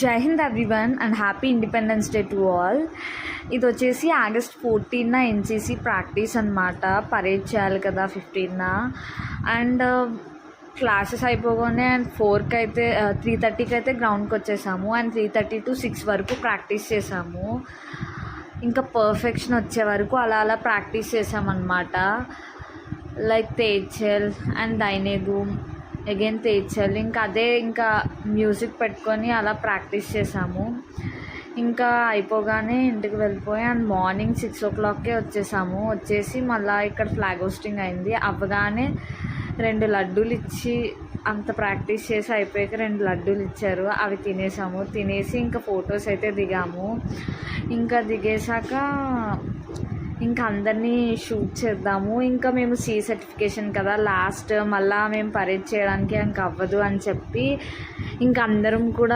జై Hind everyone and happy independence day to all. ఇది వచ్చేసి ఆగస్ట్ 14న ఎన్సీసీ ప్రాక్టీస్ అనమాట. పరేడ్ చేయాలి కదా 15న. అండ్ క్లాసెస్ అయిపోగానే అండ్ 4కి అయితే 3:30కి అయితే గ్రౌండ్కి వచ్చేసాము. అండ్ 3:30 to 6 వరకు ప్రాక్టీస్ చేసాము. ఇంకా పర్ఫెక్షన్ వచ్చే వరకు అలా అలా ప్రాక్టీస్ చేసామన్నమాట. లైక్ తేజల్ అండ్ దైనేగు అగైన్ తేజల్, ఇంకా మ్యూజిక్ పెట్టుకొని అలా ప్రాక్టీస్ చేసాము. ఇంకా అయిపోగానే ఇంటికి వెళ్ళిపోయి అండ్ మార్నింగ్ 6 o'clockకే వచ్చేసాము. వచ్చేసి మళ్ళీ ఇక్కడ ఫ్లాగ్ హోస్టింగ్ అయింది. అవ్వగానే 2 లడ్డూలు ఇచ్చి, అంత ప్రాక్టీస్ చేసి అయిపోయాక 2 లడ్డూలు ఇచ్చారు. అవి తినేసాము. తినేసి ఇంకా ఫొటోస్ అయితే దిగాము. ఇంకా దిగేసాక ఇంకా అందరినీ షూట్ చేద్దాము. ఇంకా మేము C సర్టిఫికేషన్ కదా లాస్ట్, మళ్ళీ మేము పరేడ్ చేయడానికి ఇంకా అవ్వదు అని చెప్పి ఇంకా అందరం కూడా